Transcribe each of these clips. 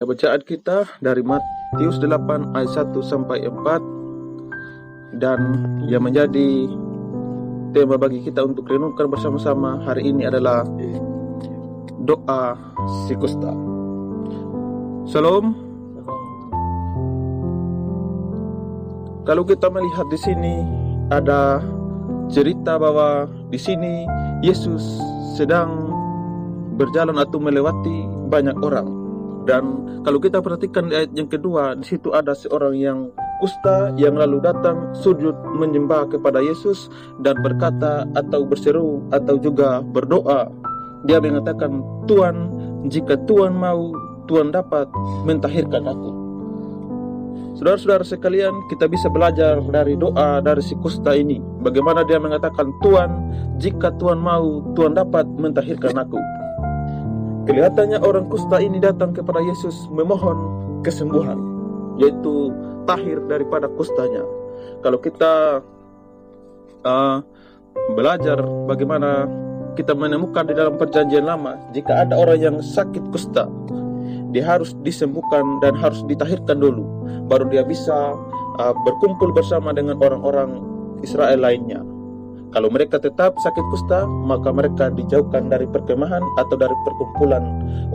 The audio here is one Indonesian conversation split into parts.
Bacaan kita dari Matius 8 ayat 1 sampai 4, dan yang menjadi tema bagi kita untuk renungkan bersama-sama hari ini adalah doa si kusta. Shalom. Kalau kita melihat di sini ada cerita bahwa di sini Yesus sedang berjalan atau melewati banyak orang. Dan kalau kita perhatikan di ayat yang kedua, di situ ada seorang yang kusta yang lalu datang sujud menyembah kepada Yesus dan berkata atau berseru atau juga berdoa. Dia mengatakan, "Tuhan, jika Tuhan mau, Tuhan dapat mentahirkan aku." Saudara-saudara sekalian, kita bisa belajar dari doa dari si kusta ini. Bagaimana dia mengatakan, "Tuhan, jika Tuhan mau, Tuhan dapat mentahirkan aku." Kelihatannya orang kusta ini datang kepada Yesus memohon kesembuhan, yaitu tahir daripada kustanya. Kalau kita belajar bagaimana kita menemukan di dalam perjanjian lama, jika ada orang yang sakit kusta, dia harus disembuhkan dan harus ditahirkan dulu, baru dia bisa berkumpul bersama dengan orang-orang Israel lainnya. Kalau mereka tetap sakit kusta, maka mereka dijauhkan dari perkemahan atau dari perkumpulan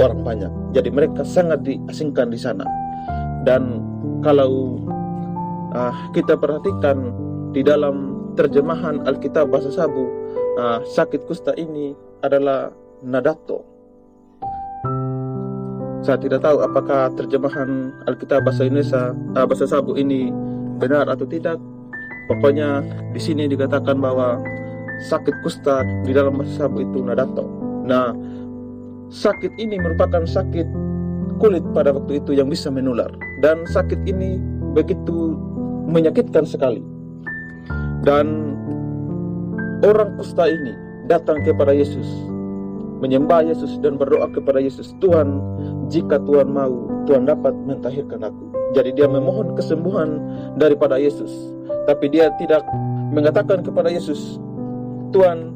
orang banyak. Jadi mereka sangat diasingkan di sana. Dan kalau kita perhatikan di dalam terjemahan Alkitab bahasa Sabu, sakit kusta ini adalah nadato. Saya tidak tahu apakah terjemahan Alkitab bahasa Indonesia, bahasa Sabu ini benar atau tidak. Pokoknya di sini dikatakan bahwa sakit kusta di dalam bahasa Sabu itu nadato. Nah, sakit ini merupakan sakit kulit pada waktu itu yang bisa menular, dan sakit ini begitu menyakitkan sekali. Dan orang kusta ini datang kepada Yesus, menyembah Yesus dan berdoa kepada Yesus, "Tuhan, jika Tuhan mau, Tuhan dapat mentahirkan aku." Jadi dia memohon kesembuhan daripada Yesus. Tapi dia tidak mengatakan kepada Yesus, Tuhan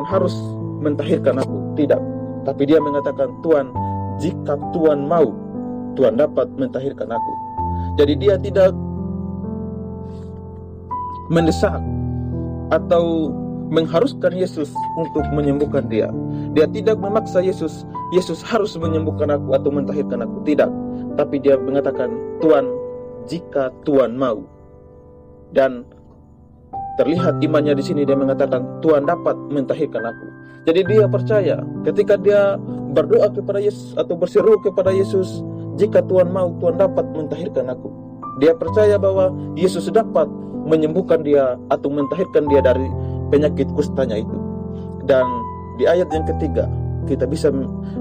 harus mentahirkan aku." Tidak. Tapi dia mengatakan, "Tuhan, jika Tuhan mau, Tuhan dapat mentahirkan aku." Jadi dia tidak mendesak atau mengharuskan Yesus untuk menyembuhkan dia. Dia tidak memaksa Yesus harus menyembuhkan aku atau mentahirkan aku. Tidak. Tapi dia mengatakan, "Tuhan, jika Tuhan mau." Dan terlihat imannya di sini, dia mengatakan, "Tuhan dapat mentahirkan aku." Jadi dia percaya ketika dia berdoa kepada Yesus atau berseru kepada Yesus, "Jika Tuhan mau, Tuhan dapat mentahirkan aku." Dia percaya bahwa Yesus dapat menyembuhkan dia atau mentahirkan dia dari penyakit kustanya itu. Dan di ayat yang ketiga kita bisa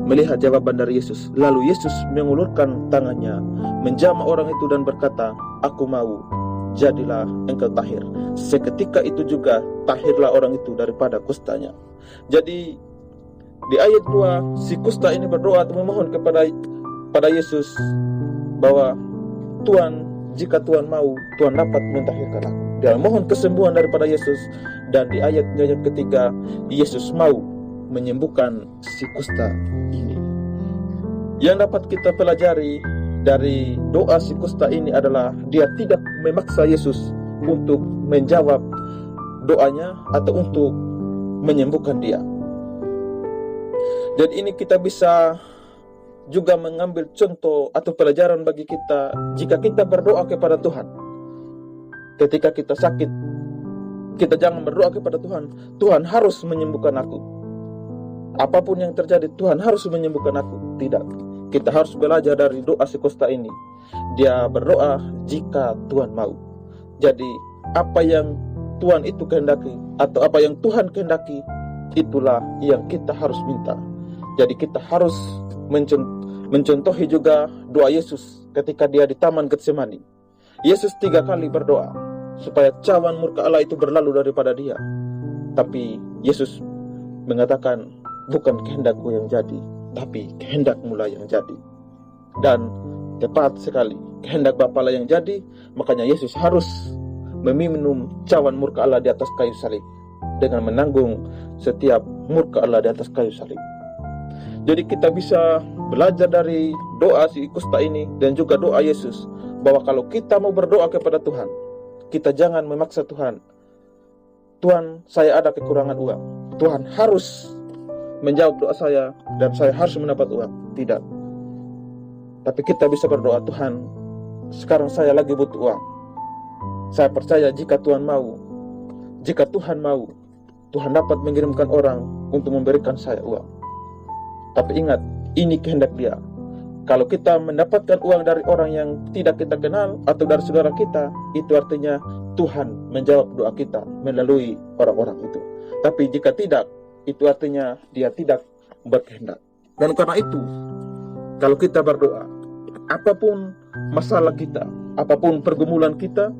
melihat jawaban dari Yesus. Lalu Yesus mengulurkan tangannya, menjamah orang itu dan berkata, "Aku mau, jadilah engkau tahir." Seketika itu juga tahirlah orang itu daripada kustanya. Jadi di ayat 2, si kusta ini berdoa atau memohon kepada Yesus bahwa, "Tuhan, jika Tuhan mau, Tuhan dapat mentahirkan aku." Dia mohon kesembuhan daripada Yesus. Dan di ayatnya yang ketiga, Yesus mau menyembuhkan si kusta ini. Yang dapat kita pelajari dari doa si kusta ini adalah dia tidak memaksa Yesus untuk menjawab doanya atau untuk menyembuhkan dia. Dan ini kita bisa juga mengambil contoh atau pelajaran bagi kita jika kita berdoa kepada Tuhan. Ketika kita sakit, kita jangan berdoa kepada Tuhan, "Tuhan harus menyembuhkan aku. Apapun yang terjadi, Tuhan harus menyembuhkan aku." Tidak. Kita harus belajar dari doa si kusta ini. Dia berdoa, "Jika Tuhan mau." Jadi apa yang Tuhan itu kehendaki atau apa yang Tuhan kehendaki, itulah yang kita harus minta. Jadi kita harus mencontohi juga doa Yesus ketika dia di Taman Getsemani. Yesus 3 kali berdoa supaya cawan murka Allah itu berlalu daripada dia. Tapi Yesus mengatakan, "Bukan kehendakku yang jadi, tapi kehendakmu lah yang jadi." Dan tepat sekali, kehendak Bapa lah yang jadi. Makanya Yesus harus meminum cawan murka Allah di atas kayu salib dengan menanggung setiap murka Allah di atas kayu salib. Jadi kita bisa belajar dari doa si Kusta ini dan juga doa Yesus, bahwa kalau kita mau berdoa kepada Tuhan, kita jangan memaksa Tuhan. Tuhan, saya ada kekurangan uang, Tuhan harus menjawab doa saya dan saya harus mendapat uang. Tidak. Tapi kita bisa berdoa, Tuhan, sekarang saya lagi butuh uang. Saya percaya jika Tuhan mau, Tuhan dapat mengirimkan orang untuk memberikan saya uang. Tapi ingat, ini kehendak Dia. Kalau kita mendapatkan uang dari orang yang tidak kita kenal atau dari saudara kita, itu artinya Tuhan menjawab doa kita melalui orang-orang itu. Tapi jika tidak, itu artinya Dia tidak berkehendak. Dan karena itu, kalau kita berdoa, apapun masalah kita, apapun pergumulan kita,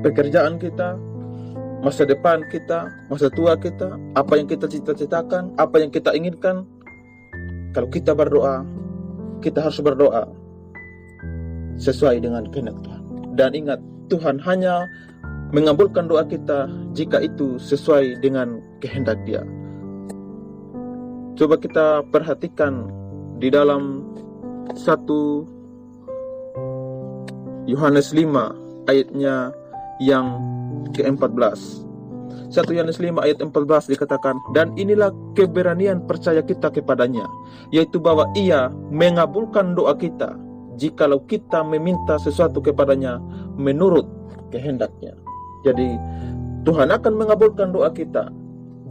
pekerjaan kita, masa depan kita, masa tua kita, apa yang kita cita-citakan, apa yang kita inginkan, kalau kita berdoa, kita harus berdoa sesuai dengan kehendak Tuhan. Dan ingat, Tuhan hanya mengabulkan doa kita jika itu sesuai dengan kehendak Dia. Coba kita perhatikan di dalam 1 Yohanes 5 ayatnya yang ke-14. 1 Yohanes 5 ayat 14 dikatakan, dan inilah keberanian percaya kita kepadanya, yaitu bahwa Ia mengabulkan doa kita jikalau kita meminta sesuatu kepadanya menurut kehendaknya. Jadi Tuhan akan mengabulkan doa kita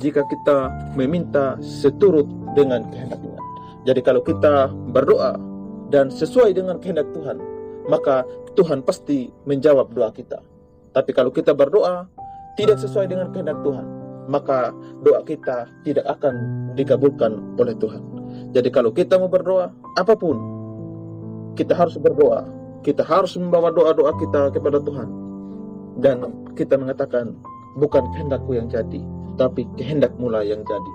jika kita meminta seturut dengan kehendaknya. Jadi kalau kita berdoa dan sesuai dengan kehendak Tuhan, maka Tuhan pasti menjawab doa kita. Tapi kalau kita berdoa tidak sesuai dengan kehendak Tuhan, maka doa kita tidak akan dikabulkan oleh Tuhan. Jadi kalau kita mau berdoa, apapun, kita harus berdoa. Kita harus membawa doa-doa kita kepada Tuhan. Dan kita mengatakan, bukan kehendakku yang jadi, tapi kehendak-Mu lah yang jadi.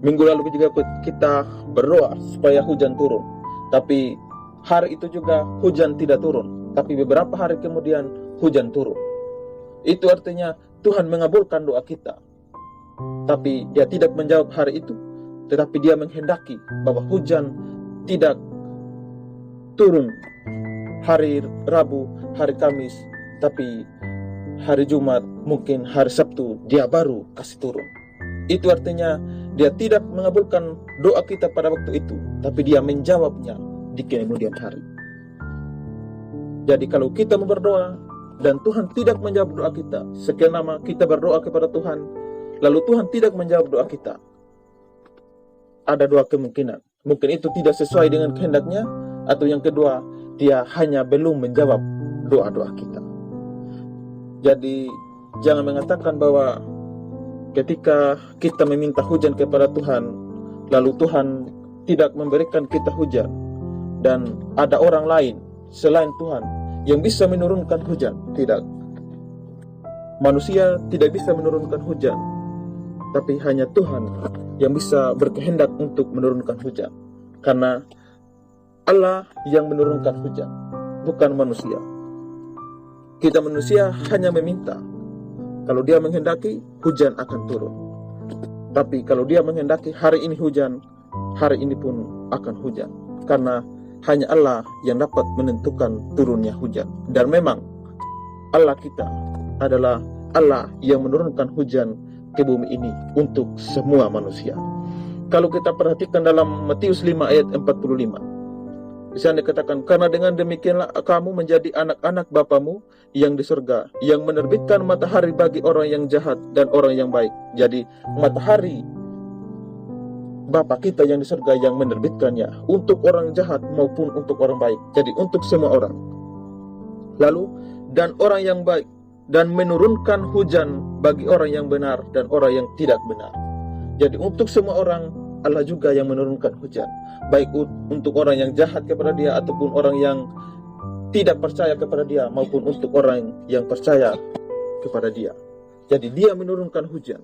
Minggu lalu juga kita berdoa supaya hujan turun. Tapi hari itu juga hujan tidak turun. Tapi beberapa hari kemudian hujan turun. Itu artinya Tuhan mengabulkan doa kita. Tapi Dia tidak menjawab hari itu, tetapi Dia menghendaki bahwa hujan tidak turun hari Rabu, hari Kamis, tapi hari Jumat, mungkin hari Sabtu Dia baru kasih turun. Itu artinya Dia tidak mengabulkan doa kita pada waktu itu, tapi Dia menjawabnya di kemudian hari. Jadi kalau kita mau berdoa dan Tuhan tidak menjawab doa kita, sekian lama kita berdoa kepada Tuhan, lalu Tuhan tidak menjawab doa kita, ada dua kemungkinan. Mungkin itu tidak sesuai dengan kehendaknya, atau yang kedua, Dia hanya belum menjawab doa-doa kita. Jadi jangan mengatakan bahwa ketika kita meminta hujan kepada Tuhan, lalu Tuhan tidak memberikan kita hujan, dan ada orang lain selain Tuhan yang bisa menurunkan hujan. Tidak. Manusia tidak bisa menurunkan hujan, tapi hanya Tuhan yang bisa berkehendak untuk menurunkan hujan. Karena Allah yang menurunkan hujan, bukan manusia. Kita manusia hanya meminta. Kalau Dia menghendaki, hujan akan turun. Tapi kalau Dia menghendaki hari ini hujan, hari ini pun akan hujan. Karena hanya Allah yang dapat menentukan turunnya hujan. Dan memang Allah kita adalah Allah yang menurunkan hujan ke bumi ini untuk semua manusia. Kalau kita perhatikan dalam Matius 5 ayat 45, di sana dikatakan, karena dengan demikianlah kamu menjadi anak-anak Bapamu yang di surga, yang menerbitkan matahari bagi orang yang jahat dan orang yang baik. Jadi matahari Bapa kita yang di surga yang menerbitkannya untuk orang jahat maupun untuk orang baik. Jadi untuk semua orang. Lalu, dan orang yang baik, dan menurunkan hujan bagi orang yang benar dan orang yang tidak benar. Jadi untuk semua orang, Allah juga yang menurunkan hujan. Baik untuk orang yang jahat kepada Dia ataupun orang yang tidak percaya kepada Dia, maupun untuk orang yang percaya kepada Dia. Jadi Dia menurunkan hujan.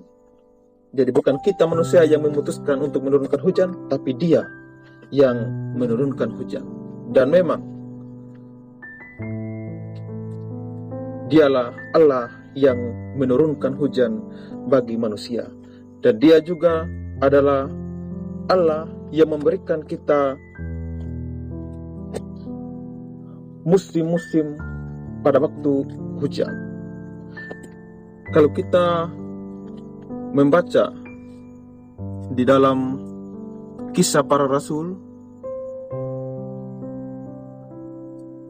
Jadi bukan kita manusia yang memutuskan untuk menurunkan hujan, tapi Dia yang menurunkan hujan. Dan memang Dialah Allah yang menurunkan hujan bagi manusia. Dan Dia juga adalah Allah yang memberikan kita musim-musim pada waktu hujan. Kalau kita membaca di dalam Kisah Para Rasul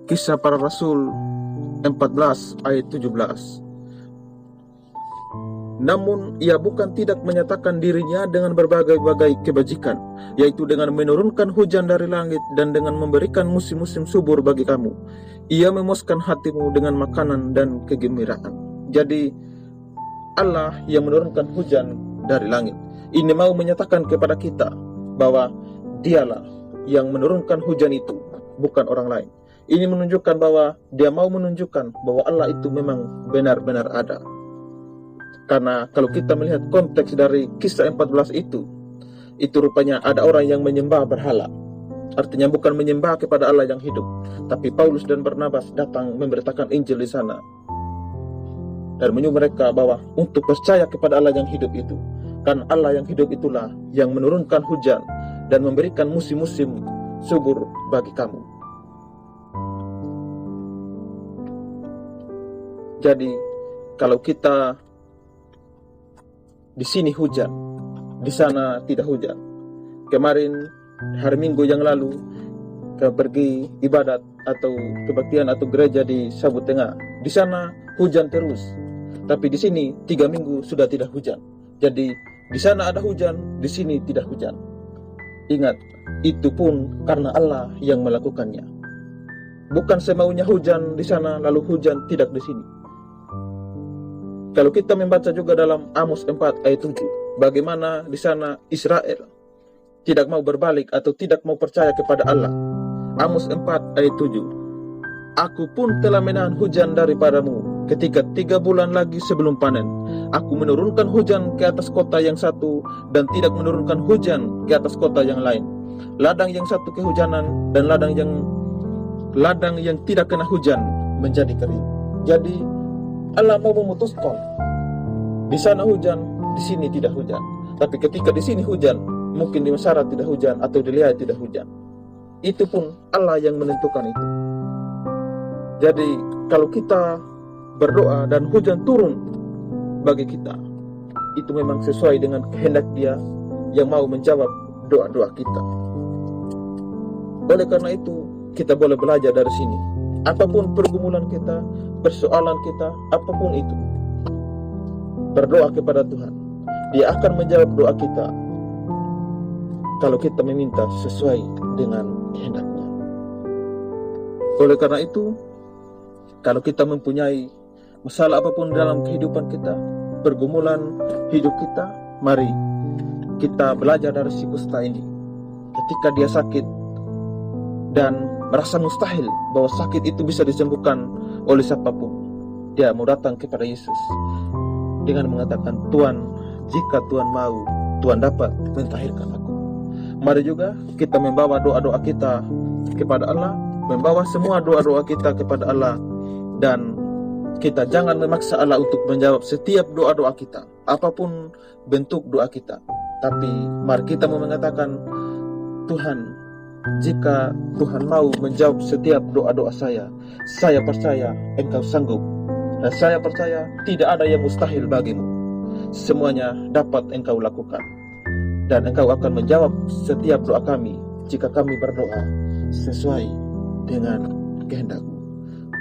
14 ayat 17. Namun ia bukan tidak menyatakan dirinya dengan berbagai-bagai kebajikan, yaitu dengan menurunkan hujan dari langit dan dengan memberikan musim-musim subur bagi kamu. Ia memuaskan hatimu dengan makanan dan kegembiraan. Jadi Allah yang menurunkan hujan dari langit. Ini mau menyatakan kepada kita bahwa Dialah yang menurunkan hujan itu, bukan orang lain. Ini menunjukkan bahwa Dia mau menunjukkan bahwa Allah itu memang benar-benar ada. Karena kalau kita melihat konteks dari kisah 14 itu rupanya ada orang yang menyembah berhala. Artinya bukan menyembah kepada Allah yang hidup. Tapi Paulus dan Barnabas datang memberitakan Injil di sana dan menyuruh mereka bahwa untuk percaya kepada Allah yang hidup itu. Karena Allah yang hidup itulah yang menurunkan hujan dan memberikan musim-musim subur bagi kamu. Jadi kalau kita di sini hujan, di sana tidak hujan. Kemarin hari Minggu yang lalu kita pergi ibadat atau kebaktian atau gereja di Sabu Tengah. Di sana hujan terus. Tapi di sini 3 minggu sudah tidak hujan. Jadi di sana ada hujan, di sini tidak hujan. Ingat, itu pun karena Allah yang melakukannya. Bukan semaunya hujan di sana lalu hujan tidak di sini. Kalau kita membaca juga dalam Amos 4 ayat 7, bagaimana di sana Israel tidak mau berbalik atau tidak mau percaya kepada Allah. Amos 4 ayat 7, Aku pun telah menahan hujan daripadamu ketika 3 bulan lagi sebelum panen. Aku menurunkan hujan ke atas kota yang satu dan tidak menurunkan hujan ke atas kota yang lain. Ladang yang satu kehujanan dan ladang yang tidak kena hujan menjadi kering. Jadi Allah mau memutuskan. Di sana hujan, di sini tidak hujan. Tapi ketika di sini hujan, mungkin di Mesara tidak hujan atau di Lea tidak hujan. Itu pun Allah yang menentukan itu. Jadi kalau kita berdoa dan hujan turun bagi kita, itu memang sesuai dengan kehendak Dia yang mau menjawab doa-doa kita. Oleh karena itu, kita boleh belajar dari sini. Apapun pergumulan kita, persoalan kita, apapun itu, berdoa kepada Tuhan. Dia akan menjawab doa kita kalau kita meminta sesuai dengan kehendak-Nya. Oleh karena itu, kalau kita mempunyai masalah apapun dalam kehidupan kita, pergumulan hidup kita, mari kita belajar dari si kusta ini. Ketika dia sakit dan merasa mustahil bahwa sakit itu bisa disembuhkan oleh siapapun, dia mau datang kepada Yesus dengan mengatakan, Tuhan, jika Tuhan mau, Tuhan dapat mentahirkan aku. Mari juga kita membawa doa-doa kita kepada Allah, membawa semua doa-doa kita kepada Allah, dan kita jangan memaksa Allah untuk menjawab setiap doa-doa kita, apapun bentuk doa kita. Tapi mari kita mau mengatakan, Tuhan, jika Tuhan mau menjawab setiap doa-doa saya percaya Engkau sanggup. Dan saya percaya tidak ada yang mustahil bagimu. Semuanya dapat Engkau lakukan. Dan Engkau akan menjawab setiap doa kami jika kami berdoa sesuai dengan kehendak-Mu.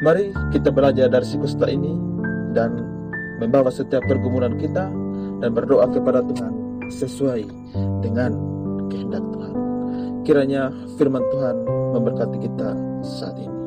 Mari kita belajar dari si kusta ini dan membawa setiap pergumulan kita dan berdoa kepada Tuhan sesuai dengan kehendak Tuhan. Kiranya firman Tuhan memberkati kita saat ini.